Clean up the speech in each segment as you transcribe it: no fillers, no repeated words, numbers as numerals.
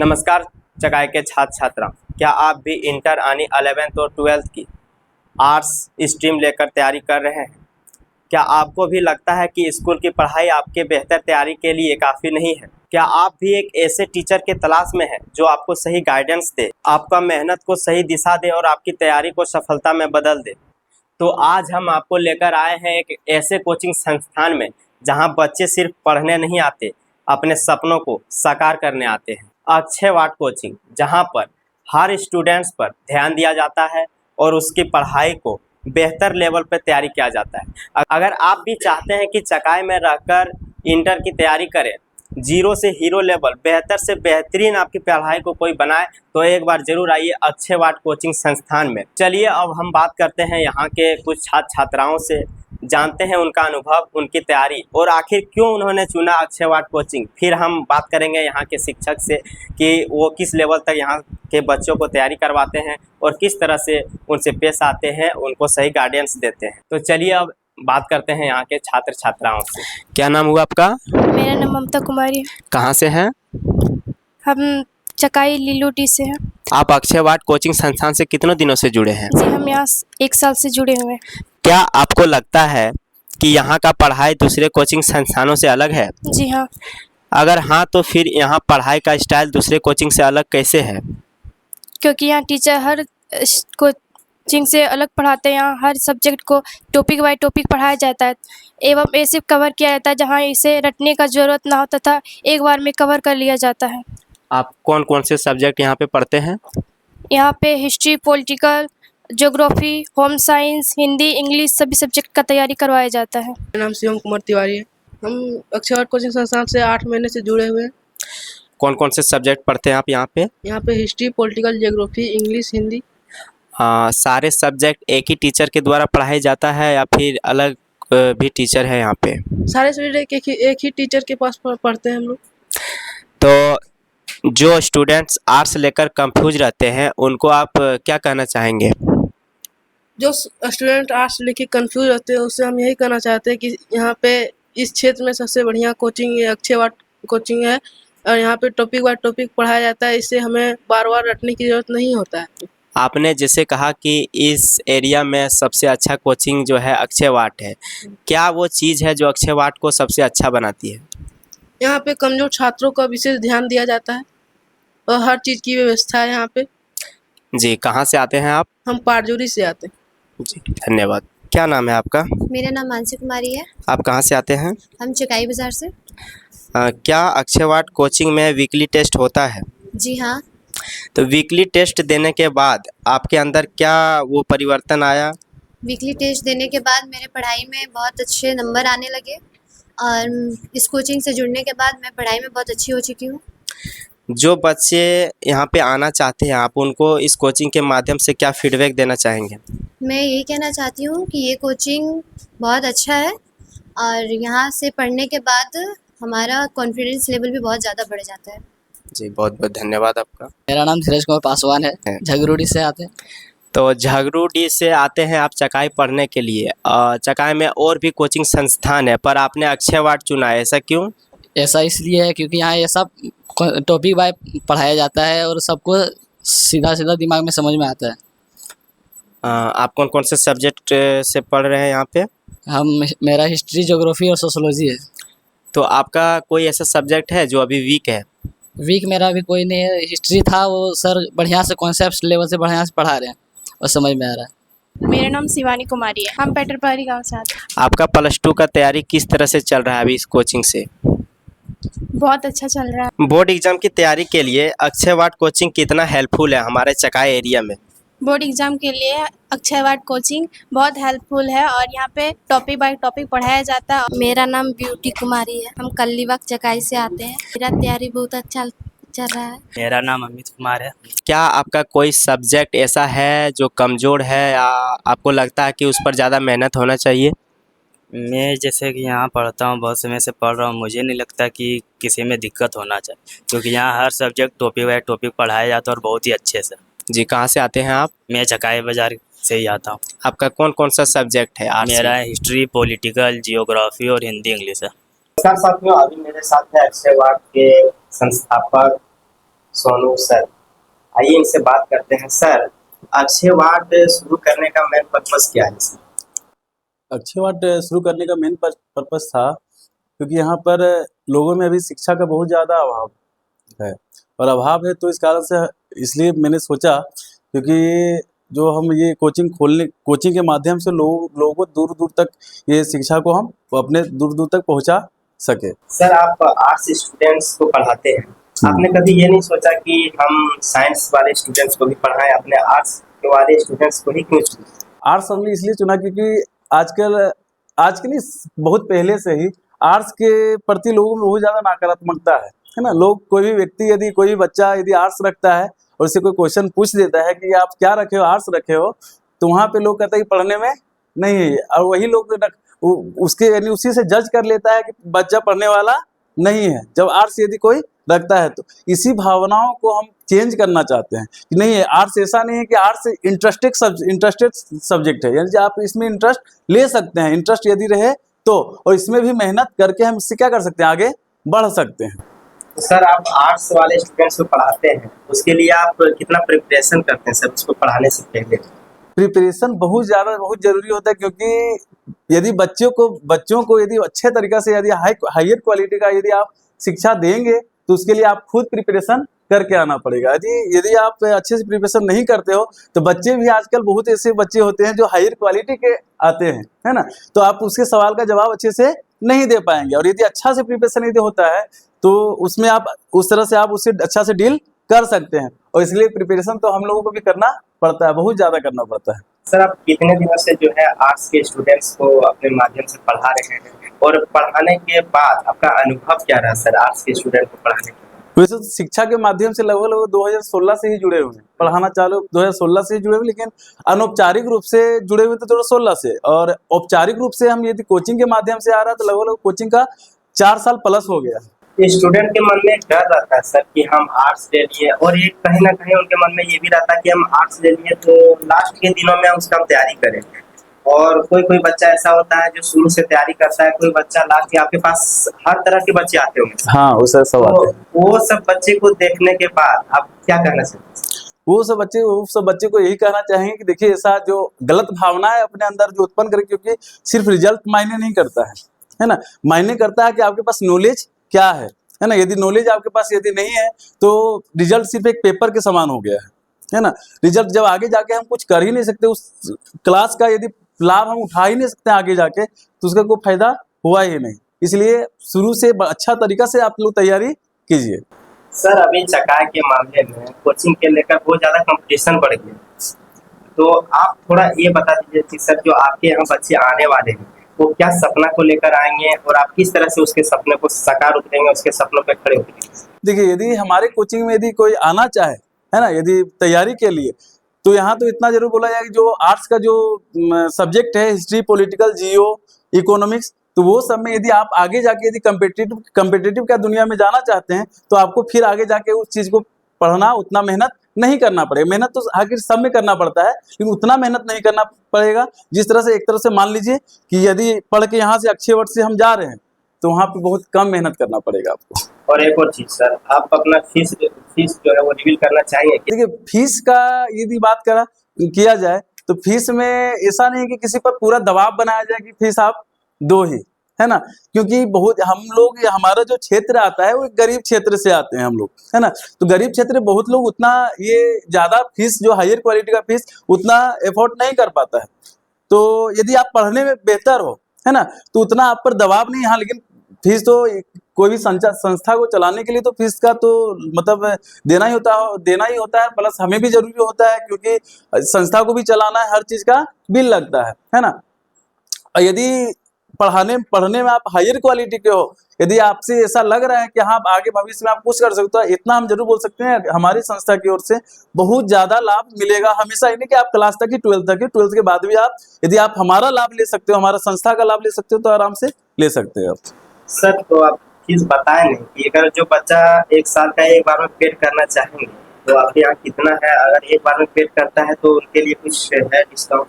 नमस्कार चकाई के छात्र छात्रा, क्या आप भी इंटर यानी 11th और 12th की आर्ट्स स्ट्रीम लेकर तैयारी कर रहे हैं? क्या आपको भी लगता है कि स्कूल की पढ़ाई आपके बेहतर तैयारी के लिए काफ़ी नहीं है? क्या आप भी एक ऐसे टीचर के तलाश में हैं जो आपको सही गाइडेंस दे, आपका मेहनत को सही दिशा दे और आपकी तैयारी को सफलता में बदल दे? तो आज हम आपको लेकर आए हैं एक ऐसे कोचिंग संस्थान में जहां बच्चे सिर्फ पढ़ने नहीं आते, अपने सपनों को साकार करने आते हैं। अक्षय वाट कोचिंग, जहां पर हर स्टूडेंट्स पर ध्यान दिया जाता है और उसकी पढ़ाई को बेहतर लेवल पर तैयारी किया जाता है। अगर आप भी चाहते हैं कि चकाई में रहकर इंटर की तैयारी करें, जीरो से हीरो लेवल, बेहतर से बेहतरीन आपकी पढ़ाई को कोई बनाए, तो एक बार जरूर आइए अक्षय वाट कोचिंग संस्थान में। चलिए अब हम बात करते हैं यहाँ के कुछ छात्र छात्राओं से, जानते हैं उनका अनुभव, उनकी तैयारी और आखिर क्यों उन्होंने चुना अक्षय वाट कोचिंग। फिर हम बात करेंगे यहाँ के शिक्षक से कि वो किस लेवल तक यहाँ के बच्चों को तैयारी करवाते हैं और किस तरह से उनसे पेश आते हैं, उनको सही गाइडेंस देते हैं। तो चलिए अब बात करते हैं यहाँ के छात्र छात्राओं से। क्या नाम हुआ आपका? मेरा नाम ममता कुमारी है। कहाँ से हैं? हम चकाई लीलोटी से हैं। आप अक्षय वाट कोचिंग संस्थान से कितने दिनों से जुड़े हैं? जी, हम यहाँ 1 साल से जुड़े हुए हैं। क्या आपको लगता है कि यहाँ का पढ़ाई दूसरे कोचिंग संस्थानों से अलग है? जी हाँ। अगर हाँ, तो फिर यहाँ पढ़ाई का स्टाइल दूसरे कोचिंग से अलग कैसे है? क्योंकि यहाँ टीचर हर कोचिंग से अलग पढ़ाते हैं। यहाँ हर सब्जेक्ट को टॉपिक बाय टॉपिक पढ़ाया जाता है एवं ऐसे कवर किया जाता है जहाँ इसे रटने का ज़रूरत ना हो तथा एक बार में कवर कर लिया जाता है। आप कौन कौन से सब्जेक्ट यहाँ पे पढ़ते हैं? यहाँ पे history, political, geography, home science, Hindi, English सभी सब्जेक्ट का तैयारी करवाया जाता है। मेरा नाम शिवम कुमार तिवारी है। हम अक्षय वाट कोचिंग संस्थान से 8 महीने से जुड़े हुए हैं। कौन कौन से सब्जेक्ट पढ़ते हैं आप यहाँ पे? यहाँ पे history, political, geography, English, Hindi. सारे सब्जेक्ट एक ही टीचर के द्वारा पढ़ाया जाता है या फिर अलग भी टीचर है यहाँ पे? सारे सब्जेक्ट एक ही टीचर के पास पढ़ते हैं हम लोग। तो जो स्टूडेंट्स आर्ट्स लेकर कंफ्यूज रहते हैं उनको आप क्या कहना चाहेंगे? जो स्टूडेंट आर्ट्स लेके कंफ्यूज रहते हैं उससे हम यही कहना चाहते हैं कि यहाँ पे इस क्षेत्र में सबसे बढ़िया कोचिंग अक्षय वाट कोचिंग है और यहाँ पे टॉपिक बाय टॉपिक पढ़ाया जाता है। इससे हमें बार बार रटने की ज़रूरत नहीं होता है। आपने जैसे कहा कि इस एरिया में सबसे अच्छा कोचिंग जो है अक्षय वाट है, क्या वो चीज़ है जो अक्षय वाट को सबसे अच्छा बनाती है? यहाँ पे कमज़ोर छात्रों का विशेष ध्यान दिया जाता है और हर चीज़ की व्यवस्था है यहाँ पे। जी, कहाँ से आते हैं आप? हम पारजोरी से आते हैं। जी धन्यवाद। क्या नाम है आपका? मेरा नाम मानसी कुमारी है। आप कहाँ से आते हैं? हम चकाई बाज़ार से। क्या अक्षय वाट कोचिंग में वीकली टेस्ट होता है? जी हाँ। तो वीकली टेस्ट देने के बाद आपके अंदर क्या वो परिवर्तन आया? वीकली टेस्ट देने के बाद मेरे पढ़ाई में बहुत अच्छे नंबर आने लगे और इस कोचिंग से जुड़ने के बाद मैं पढ़ाई में बहुत अच्छी हो चुकी हूँ। जो बच्चे यहाँ पे आना चाहते हैं, आप उनको इस कोचिंग के माध्यम से क्या फीडबैक देना चाहेंगे? मैं यही कहना चाहती हूँ कि ये कोचिंग बहुत अच्छा है और यहाँ से पढ़ने के बाद हमारा कॉन्फिडेंस लेवल भी बहुत ज़्यादा बढ़ जाता है। जी बहुत बहुत धन्यवाद आपका। मेरा नाम धीरज कुमार पासवान है। झगरूडी से आते हैं। तो झगरूडी से आते हैं आप चकाई पढ़ने के लिए। चकाई में और भी कोचिंग संस्थान है पर आपने अक्षय वाट चुना है, ऐसा क्यों? ऐसा इसलिए है क्योंकि यहाँ ये सब टॉपिक बाय पढ़ाया जाता है और सबको सीधा सीधा दिमाग में समझ में आता है। आप कौन कौन से सब्जेक्ट से पढ़ रहे हैं यहाँ पे? मेरा हिस्ट्री, ज्योग्राफी और सोशोलॉजी है। तो आपका कोई ऐसा सब्जेक्ट है जो अभी वीक है? वीक मेरा अभी कोई नहीं है। हिस्ट्री था, वो सर बढ़िया से कॉन्सेप्ट लेवल से बढ़िया से पढ़ा रहे हैं और समझ में आ रहा है। मेरा नाम शिवानी कुमारी है। हम पेटरपहरी गाँव से आते हैं। आपका +2 का तैयारी किस तरह से चल रहा है अभी इस कोचिंग से? बहुत अच्छा चल रहा है। बोर्ड एग्जाम की तैयारी के लिए अक्षय वाट कोचिंग कितना हेल्पफुल है हमारे चकाई एरिया में? बोर्ड एग्जाम के लिए अक्षय वाट कोचिंग बहुत हेल्पफुल है और यहाँ पे टॉपिक बाय टॉपिक पढ़ाया जाता है। मेरा नाम ब्यूटी कुमारी है। हम कल्लीबाग चकाई से आते हैं। मेरा तैयारी बहुत अच्छा चल रहा है। मेरा नाम अमित कुमार है। क्या आपका कोई सब्जेक्ट ऐसा है जो कमज़ोर है या आपको लगता है कि उस पर ज़्यादा मेहनत होना चाहिए? मैं जैसे कि यहाँ पढ़ता हूँ, बहुत समय से पढ़ रहा हूँ, मुझे नहीं लगता कि किसी में दिक्कत होना चाहिए क्योंकि यहाँ हर सब्जेक्ट टॉपिक बाय टॉपिक पढ़ाया जाता है और बहुत ही अच्छे से। जी, कहाँ से आते हैं आप? मैं चकाई बाज़ार से ही आता हूँ। आपका कौन कौन सा सब्जेक्ट है आर्ट्स मेरा में? हिस्ट्री, पॉलिटिकल, जियोग्राफी और हिंदी इंग्लिश है। नमस्कार साथियों, अभी मेरे साथ है अक्षय वाट के संस्थापक सोनू सर। आइए इनसे बात करते हैं। सर, अक्षय वाट शुरू करने का मेन पर्पस क्या है सर? अक्षय वाट शुरू करने का मेन पर्पस था क्योंकि यहाँ पर लोगों में अभी शिक्षा का बहुत ज़्यादा अभाव है, और अभाव है तो इस कारण से इसलिए मैंने सोचा, क्योंकि जो हम ये कोचिंग के माध्यम से लोगों को दूर दूर तक ये शिक्षा को हम अपने दूर दूर तक पहुँचा सके। सर, आप आर्ट्स स्टूडेंट्स को पढ़ाते हैं, आपने कभी ये नहीं सोचा कि हम साइंस वाले स्टूडेंट्स को भी पढ़ाएं, अपने आर्ट्स वाले स्टूडेंट्स को ही क्यों चुने? आर्ट्स हमने इसलिए चुना क्योंकि आज के नहीं, बहुत पहले से ही आर्ट्स के प्रति लोगों में बहुत ज़्यादा नकारात्मकता है ना। लोग, कोई भी व्यक्ति, यदि कोई भी बच्चा यदि आर्ट्स रखता है और उससे कोई क्वेश्चन पूछ देता है कि आप क्या रखे हो, आर्ट्स रखे हो, तो वहाँ पे लोग कहते हैं कि पढ़ने में नहीं है, और वही लोग उसके यानी उसी से जज कर लेता है कि बच्चा पढ़ने वाला नहीं है जब आर्ट्स यदि कोई रखता है। तो इसी भावनाओं को हम चेंज करना चाहते हैं कि नहीं है, आर्ट्स ऐसा नहीं है कि आर्ट्स इंटरेस्टेड सब्जेक्ट है, यानी आप इसमें इंटरेस्ट ले सकते हैं, इंटरेस्ट यदि रहे तो, और इसमें भी मेहनत करके हम इससे क्या कर सकते हैं, आगे बढ़ सकते हैं। तो सर, आप आर्ट्स वाले स्टूडेंट्स को पढ़ाते हैं, उसके लिए आप कितना प्रिपरेशन करते हैं सर उसको पढ़ाने से पहले? प्रिपरेशन बहुत जरूरी होता है, क्योंकि यदि बच्चों को यदि अच्छे तरीक़ा से यदि हायर क्वालिटी का यदि आप शिक्षा देंगे तो उसके लिए आप खुद प्रिपरेशन करके आना पड़ेगा। यदि आप अच्छे से प्रिपरेशन नहीं करते हो तो बच्चे भी, आजकल बहुत ऐसे बच्चे होते हैं जो हायर क्वालिटी के आते हैं, है ना, तो आप उसके सवाल का जवाब अच्छे से नहीं दे पाएंगे। और यदि अच्छा से प्रिपरेशन यदि होता है तो उसमें आप उस तरह से आप उससे अच्छा से डील कर सकते हैं, और इसलिए प्रिपरेशन तो हम लोगों को भी करना पड़ता है, बहुत ज़्यादा करना पड़ता है। सर, आप कितने दिनों से जो है आर्ट्स के स्टूडेंट्स को अपने माध्यम से पढ़ा रहे हैं, और पढ़ाने के बाद आपका अनुभव क्या रहा सर आर्ट्स के स्टूडेंट को पढ़ाने के? वैसे तो शिक्षा के माध्यम से लगभग 2016 से ही जुड़े हुए हैं, पढ़ाना चालू 2016 से ही जुड़े हुए, लेकिन अनौपचारिक रूप से जुड़े हुए थे 2016 से, और औपचारिक रूप से हम यदि कोचिंग के माध्यम से आ रहा तो लगभग कोचिंग का 4 साल प्लस हो गया। स्टूडेंट के मन में डर रहता है सर कि हम आर्ट्स ले लिए, और ये कहीं ना कहीं उनके मन में ये भी रहता है कि हम आर्ट्स ले लिए तो लास्ट के दिनों में हम उसका तैयारी करें, और कोई बच्चा ऐसा होता है जो शुरू से तैयारी करता है, कोई बच्चा लास्ट के, आपके पास हर तरह के बच्चे आते होंगे। हाँ, वो सब बच्चे को देखने के बाद आप क्या कहना चाहते हैं? वो सब बच्चे को यही कहना चाहेंगे कि देखिए, ऐसा जो गलत भावना है अपने अंदर जो उत्पन्न करे, क्योंकि सिर्फ रिजल्ट मायने नहीं करता है ना, मायने करता है कि आपके पास नॉलेज क्या है ना। यदि नॉलेज आपके पास यदि नहीं है तो रिजल्ट सिर्फ एक पेपर के समान हो गया है ना। रिजल्ट जब आगे जाके हम कुछ कर ही नहीं सकते, उस क्लास का यदि लाभ हम उठा ही नहीं सकते आगे जाके, तो उसका कोई फायदा हुआ ही नहीं। इसलिए शुरू से अच्छा तरीका से आप लोग तैयारी कीजिए। सर, अभी चकाई के मामले में कोचिंग के लेकर बहुत ज़्यादा कंपटीशन बढ़ गया, तो आप थोड़ा ये बता दीजिए कि सर जो आपके यहाँ बच्चे आने वाले हैं वो क्या सपना को लेकर आएंगे, और आप किस तरह से उसके सपने को साकार उतरेंगे, उसके सपनों पर खड़े उतरेंगे? देखिए, यदि हमारे कोचिंग में यदि कोई आना चाहे, है ना, यदि तैयारी के लिए, तो यहाँ तो इतना जरूर बोला जाए कि जो आर्ट्स का जो सब्जेक्ट है, हिस्ट्री, पॉलिटिकल, जियो, इकोनॉमिक्स, तो वो सब में यदि आप आगे जाके यदि कम्पिटिटिव का दुनिया में जाना चाहते हैं तो आपको फिर आगे जाके उस चीज़ को पढ़ना, उतना मेहनत नहीं करना पड़ेगा। मेहनत तो आखिर सब में करना पड़ता है, लेकिन उतना मेहनत नहीं करना पड़ेगा जिस तरह से, एक तरह से मान लीजिए कि यदि पढ़ के यहाँ से अक्षय वट से हम जा रहे हैं तो वहाँ पे बहुत कम मेहनत करना पड़ेगा आपको। और एक और चीज़ सर, आप अपना फीस जो है वो रिवील करना चाहेंगे? देखिए, फीस का यदि बात किया जाए तो फीस में ऐसा नहीं कि किसी पर पूरा दबाव बनाया जाए कि फीस आप दो ही, है ना, क्योंकि बहुत हम लोग, हमारा जो क्षेत्र आता है वो एक गरीब क्षेत्र से आते हैं हम लोग, है ना, तो गरीब क्षेत्र में बहुत लोग उतना ये ज़्यादा फीस, जो हायर क्वालिटी का फीस उतना एफोर्ड नहीं कर पाता है। तो यदि आप पढ़ने में बेहतर हो, है ना, तो उतना आप पर दबाव नहीं। हाँ, लेकिन फीस तो कोई भी संस्था को चलाने के लिए तो फीस का तो मतलब देना ही होता है, प्लस हमें भी जरूरी होता है, क्योंकि संस्था को भी चलाना है, हर चीज़ का बिल लगता है ना। और यदि पढ़ने में आप हायर क्वालिटी के हो, यदि आपसे ऐसा लग रहा है कि हाँ, आगे भविष्य में आप कुछ कर सकते हो, इतना हम जरूर बोल सकते हैं, हमारी संस्था की ओर से बहुत ज़्यादा लाभ मिलेगा। हमेशा ही नहीं कि आप क्लास तक ही, 12th तक ही, 12th के बाद भी आप, यदि आप हमारा लाभ ले सकते हो, हमारा संस्था का लाभ ले सकते हो, तो आराम से ले सकते हो आप। सर, तो आप चीज़ बताएं नहीं कि अगर जो बच्चा 1 साल का एक बार में पेड करना चाहेंगे तो आपके यहाँ कितना है? अगर एक बार में पेड करता है तो उनके लिए कुछ है डिस्काउंट?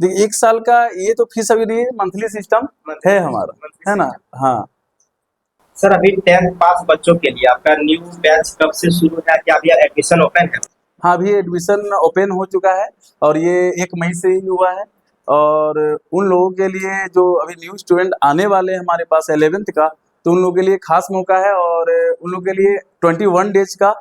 देखिए, 1 साल का ये तो फीस अभी नहीं है, मंथली सिस्टम है हमारा, है ना। हाँ सर अभी 10th पास बच्चों के लिए आपका न्यू बैच कब से शुरू है, क्या अभी एडमिशन ओपन है? हाँ, अभी एडमिशन ओपन हो चुका है और ये 1 मई से ही हुआ है। और उन लोगों के लिए जो अभी न्यू स्टूडेंट आने वाले हैं हमारे पास 11th का, तो उन लोगों के लिए खास मौका है और उन लोगों के लिए 21 डेज का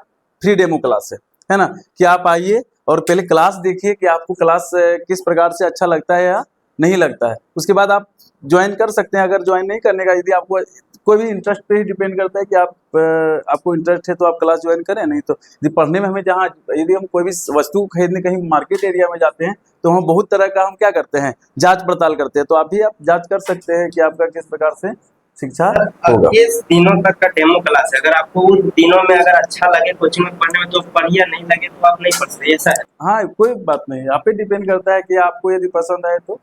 फ्री डेमो क्लास है ना, कि आप आइए और पहले क्लास देखिए कि आपको क्लास किस प्रकार से अच्छा लगता है या नहीं लगता है। उसके बाद आप ज्वाइन कर सकते हैं। अगर ज्वाइन नहीं करने का, यदि आपको कोई भी इंटरेस्ट पे ही डिपेंड करता है कि आपको इंटरेस्ट है तो आप क्लास ज्वाइन करें, नहीं तो यदि पढ़ने में हमें जहाँ यदि हम कोई भी वस्तु खरीदने कहीं मार्केट एरिया में जाते हैं तो हम बहुत तरह का हम क्या करते हैं, जांच पड़ताल करते हैं। तो आप भी आप जांच कर सकते हैं कि आपका किस प्रकार से शिक्षा होगा। ये दिनों तक का डेमो क्लास है, अगर आपको उन दिनों में अगर अच्छा लगे कोचिंग में पढ़ने में तो पढ़िए, नहीं लगे तो आप नहीं पढ़ सकते, ऐसा है? हाँ, कोई बात नहीं, आप पे डिपेंड करता है कि आपको यदि पसंद आए तो।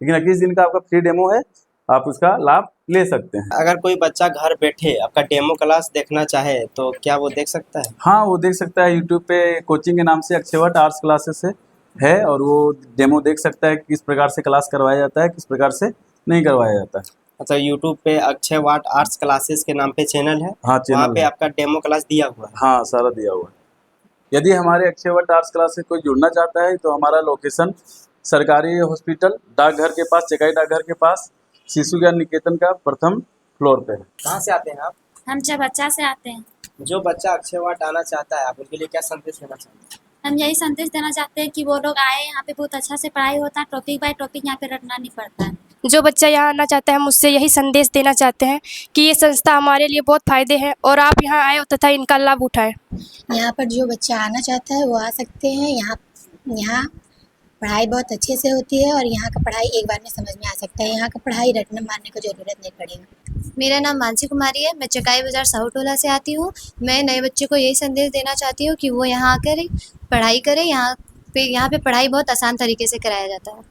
लेकिन 21 दिन का आपका फ्री डेमो है, आप उसका लाभ ले सकते हैं। अगर कोई बच्चा घर बैठे आपका डेमो क्लास देखना चाहे तो क्या वो देख सकता है? हाँ, वो देख सकता है। यूट्यूब पे कोचिंग के नाम से अक्षयवट आर्ट्स क्लासेस है और वो डेमो देख सकता है कि किस प्रकार से क्लास करवाया जाता है, किस प्रकार से नहीं करवाया जाता है। अच्छा, यूट्यूब पे अक्षय वाट आर्ट्स क्लासेस के नाम पे चैनल है? हाँ, चैनल वहाँ पे है। आपका डेमो क्लास दिया हुआ है? हाँ, सारा दिया हुआ है। यदि हमारे अक्षयवट आर्ट्स क्लास से कोई जुड़ना चाहता है तो हमारा लोकेशन सरकारी हॉस्पिटल डाकघर के पास, चकाई डाकघर के पास, शिशु ज्ञान निकेतन का प्रथम फ्लोर पे है। कहाँ से आते हैं आप? हम बच्चा से आते हैं। जो बच्चा अक्षय वाट आना चाहता है आप उनके लिए क्या संदेश देना चाहते हैं? हम यही संदेश देना चाहते हैं कि वो लोग आए, यहाँ पे बहुत अच्छा से पढ़ाई होता है, टॉपिक बाय टॉपिक यहाँ पे रटना नहीं पड़ता है। जो बच्चा यहाँ आना चाहता है हम उससे यही संदेश देना चाहते हैं कि ये संस्था हमारे लिए बहुत फ़ायदे हैं और आप यहाँ आए तथा इनका लाभ उठाएं। यहाँ पर जो बच्चा आना चाहता है वो आ सकते हैं। यहाँ पढ़ाई बहुत अच्छे से होती है और यहाँ का पढ़ाई एक बार में समझ में आ सकता है। यहाँ का पढ़ाई रटने मारने की ज़रूरत नहीं पड़ेगा। मेरा नाम मानसी कुमारी है, मैं चकाई बाज़ार साहूटोला से आती हूँ। मैं नए बच्चे को यही संदेश देना चाहती हूँ कि वो यहाँ आकर पढ़ाई करें। यहाँ पे पढ़ाई बहुत आसान तरीके से कराया जाता है।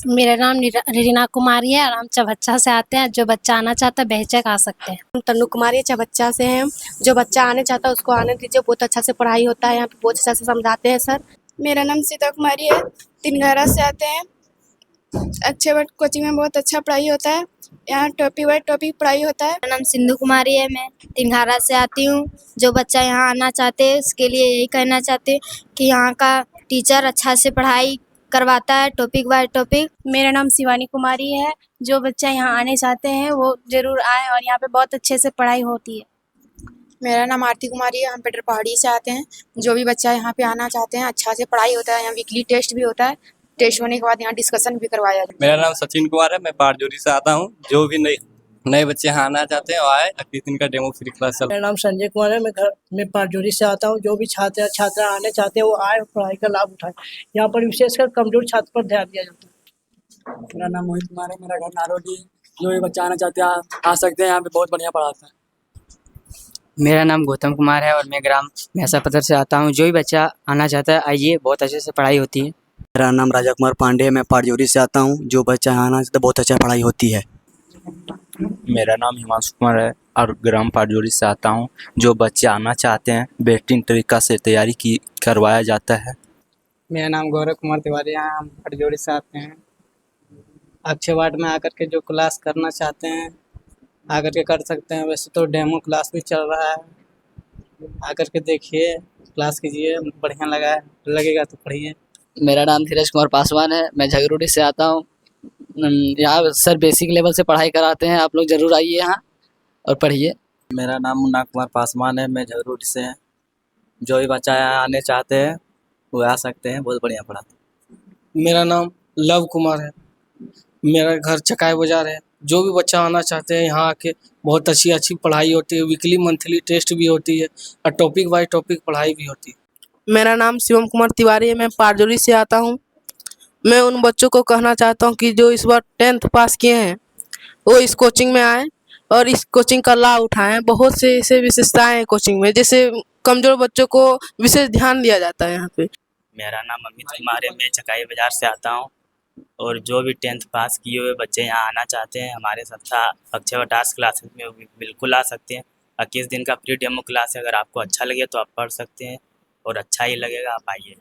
मेरा नाम रीना कुमारी है और हम चबच्चा से आते हैं। जो बच्चा आना चाहता है बेहिचक आ सकते हैं। हम तन्नू कुमारी चबच्चा से हैं। जो बच्चा आने चाहता है उसको आने दीजिए, बहुत अच्छा से पढ़ाई होता है, यहाँ पे बहुत अच्छा से समझाते हैं सर। मेरा नाम सीता कुमारी है, तिनघरा से आते हैं। अक्षयवट कोचिंग में बहुत अच्छा पढ़ाई होता है, यहाँ टॉपिक वाइज टॉपिक पढ़ाई होता है। मेरा नाम सिंधु कुमारी है, मैं तिनघारा से आती हूँ। जो बच्चा यहाँ आना चाहते हैं उसके लिए यही कहना चाहते हैं कि यहाँ का टीचर अच्छा से पढ़ाई करवाता है, टॉपिक बाय टॉपिक। मेरा नाम शिवानी कुमारी है। जो बच्चा यहाँ आने चाहते हैं वो ज़रूर आए और यहाँ पे बहुत अच्छे से पढ़ाई होती है। मेरा नाम आरती कुमारी है, हम पेटर पहाड़ी से आते हैं। जो भी बच्चा यहाँ पे आना चाहते हैं अच्छा से पढ़ाई होता है, यहाँ वीकली टेस्ट भी होता है। टेस्ट होने के बाद यहाँ डिस्कशन भी करवाया जाता है। मेरा नाम सचिन कुमार है, मैं पारजोरी से आता हूँ। जो भी नए बच्चे यहाँ आना चाहते हैं वो आए, 21 दिन का डेमो फ्री क्लास चल। मेरा नाम संजय कुमार है, मैं पारजोरी से आता हूँ। जो भी छात्र आने चाहते हैं वो आए, पढ़ाई का लाभ उठाए। यहाँ पर विशेषकर कमजोर छात्र पर ध्यान दिया जाता है। मेरा नाम मोहित कुमार है, मेरा घर नारोडी। जो भी बच्चा आना चाहते हैं आ सकते हैं, यहाँ पे बहुत बढ़िया पढ़ाते हैं। मेरा नाम गौतम कुमार है और मैं ग्राम महसापत्थर से आता हूँ। जो भी बच्चा आना चाहता है आइए, बहुत अच्छे से पढ़ाई होती है। मेरा नाम राजा कुमार पांडे है, मैं पारजोरी से आता हूँ। जो बच्चा यहाँ आना चाहता है बहुत अच्छा पढ़ाई होती है। मेरा नाम हिमांशु कुमार है और ग्राम पारजोरी से आता हूँ। जो बच्चे आना चाहते हैं बेहतरीन तरीक़ा से तैयारी करवाया जाता है। मेरा नाम गौरव कुमार तिवारी है, हम पारजोरी से आते हैं। अक्षयवाट में आकर के जो क्लास करना चाहते हैं आकर के कर सकते हैं। वैसे तो डेमो क्लास भी चल रहा है, आकर के देखिए, क्लास कीजिए, बढ़िया लगेगा तो पढ़िए। मेरा नाम धीरज कुमार पासवान है, मैं झगरोडी से आता हूँ। यहाँ सर बेसिक लेवल से पढ़ाई कराते हैं, आप लोग ज़रूर आइए यहाँ और पढ़िए। मेरा नाम मुन्ना कुमार पासवान है, मैं झगरोडी से हैं। जो भी बच्चा यहाँ आने चाहते हैं वो आ सकते हैं, बहुत बढ़िया पढ़ाते हैं। मेरा नाम लव कुमार है, मेरा घर चकाई बाज़ार है। जो भी बच्चा आना चाहते हैं यहाँ आके बहुत अच्छी पढ़ाई होती है, वीकली मंथली टेस्ट भी होती है और टॉपिक बाय टॉपिक पढ़ाई भी होती है। मेरा नाम शिवम कुमार तिवारी है, मैं पारजोरी से आता हूँ। मैं उन बच्चों को कहना चाहता हूँ कि जो इस बार 10th पास किए हैं वो इस कोचिंग में आएँ और इस कोचिंग का लाभ उठाएं। बहुत से ऐसे विशेषताएं हैं कोचिंग में, जैसे कमज़ोर बच्चों को विशेष ध्यान दिया जाता है यहाँ पे। मेरा नाम अमित कुमार है, मैं चकाई बाज़ार से आता हूँ। और जो भी 10th पास किए हुए बच्चे यहाँ आना चाहते हैं हमारे संस्था अक्षयवट आर्ट्स क्लासेस में बिल्कुल आ सकते हैं। 21 दिन का फ्री डेमो क्लास है, अगर आपको अच्छा लगे तो आप पढ़ सकते हैं और अच्छा ही लगेगा, आप आइए।